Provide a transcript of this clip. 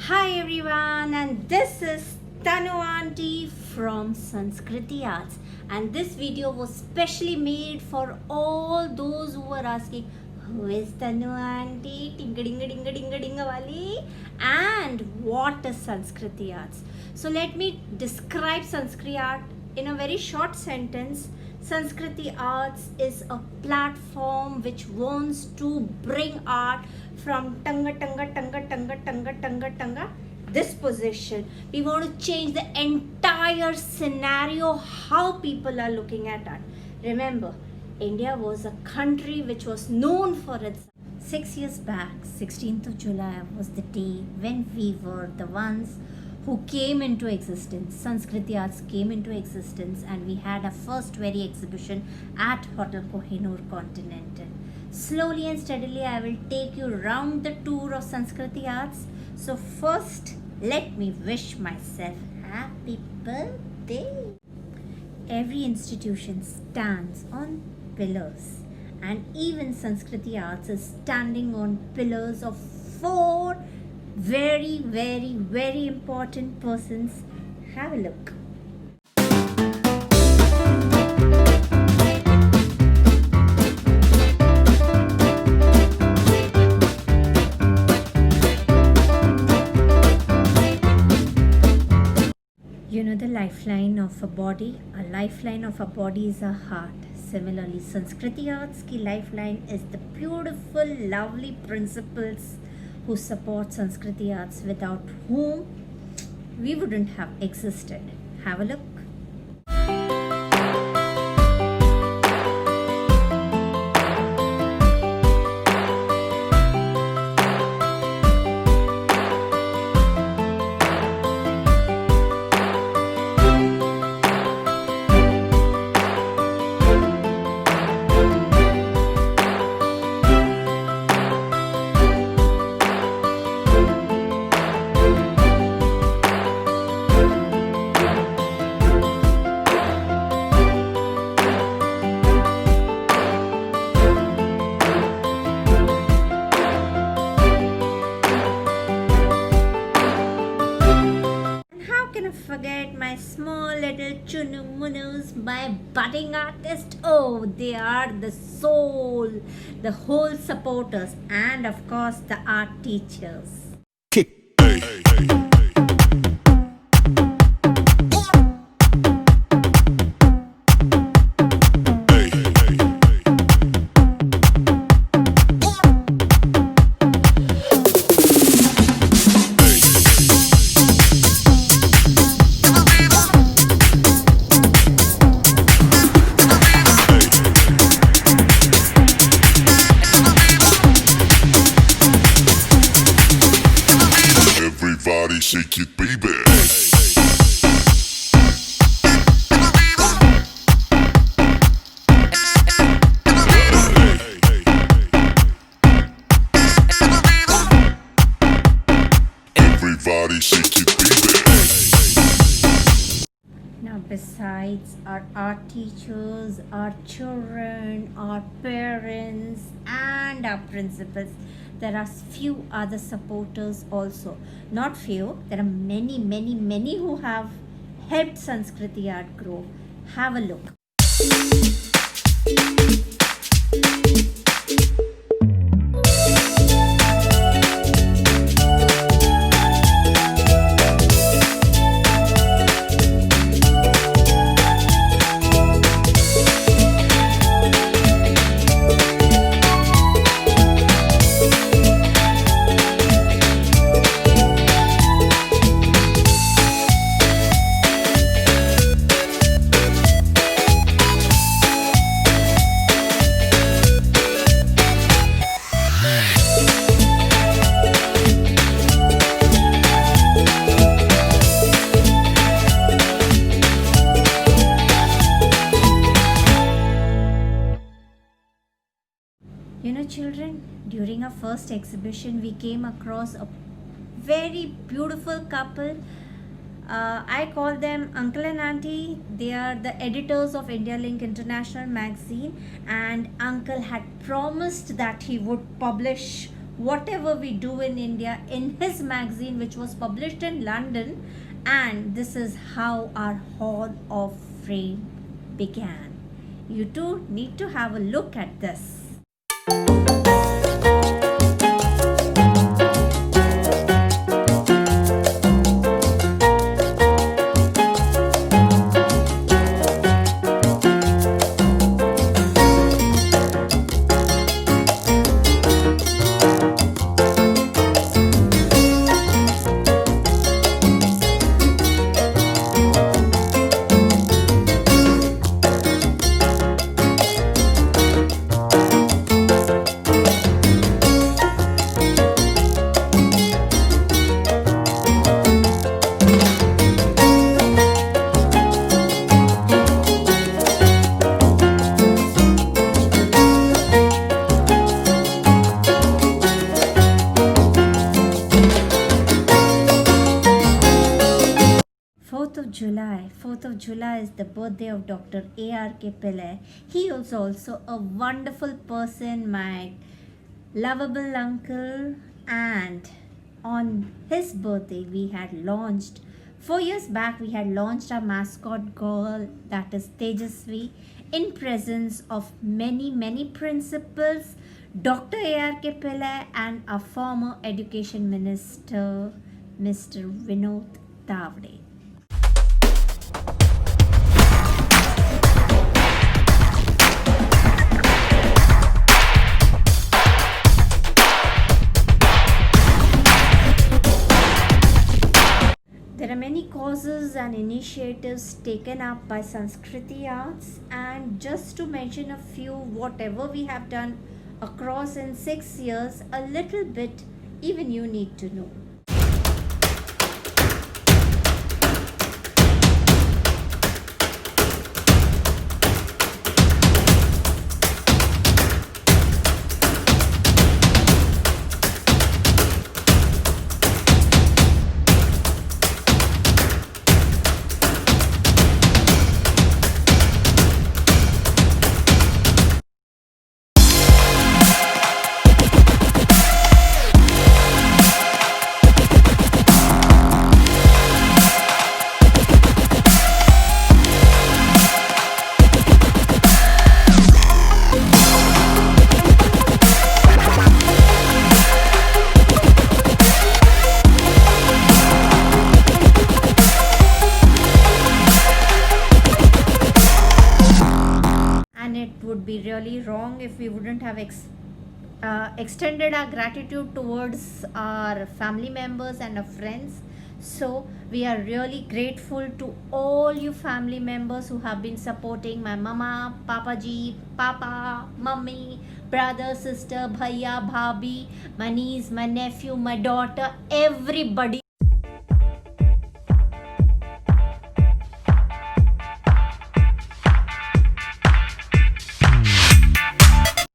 Hi everyone, and this is Tanu Aunty from Sanskriti Arts, and this video was specially made for all those who were asking who is Tanu Aunty, tinga dinga dinga dinga dinga wali, and what is Sanskriti Arts. So let me describe Sanskriti Art in a very short sentence. Sanskriti Arts is a platform which wants to bring art from tanga this position. We want to change the entire scenario how people are looking at art. Remember, India was a country which was known for its 6 years back. 16th of July was the day when we were the ones who came into existence. Sanskriti Arts came into existence, and we had our first very exhibition at Hotel Kohinoor Continental. Slowly and steadily, I will take you round the tour of Sanskriti Arts. So first, let me wish myself happy birthday. Every institution stands on pillars, and even Sanskriti Arts is standing on pillars of four very important persons. Have a look. You know the lifeline of a body? A lifeline of a body is a heart. Similarly, Sanskriti Arts ki lifeline is the beautiful, lovely principles who support Sanskriti Arts, without whom we wouldn't have existed. Have a look. Forget my small little chunu-munus, my budding artist. Oh, they are the soul, the whole supporters, and of course the art teachers. Kick. Hey, hey, hey, hey. Everybody shake it, baby. Everybody shake it, baby. Now, besides our art teachers, our children, our parents, and our principals, there are few other supporters also. Not few, there are many who have helped Sanskriti Art grow. Have a look. You know, children, during our first exhibition, we came across a very beautiful couple. I call them Uncle and Auntie. They are the editors of India Link International magazine, and Uncle had promised that he would publish whatever we do in India in his magazine, which was published in London. And this is how our Hall of Fame began. You too need to have a look at this. July. 4th of July is the birthday of Dr. A.R.K. Pillai. He was also a wonderful person, my lovable uncle, and on his birthday we had launched 4 years back we had launched our mascot girl, that is Tejasvi, in presence of many principals, Dr. A.R.K. Pillai, and our former education minister, Mr. Vinod Tavade. There are many causes and initiatives taken up by Sanskriti Arts, and just to mention a few, whatever we have done across in 6 years, a little bit even you need to know. It would be really wrong if we wouldn't have extended our gratitude towards our family members and our friends. So we are really grateful to all you family members who have been supporting my mama, papaji, papa, mummy, brother, sister, bhaiya, bhabhi, my niece, my nephew, my daughter, everybody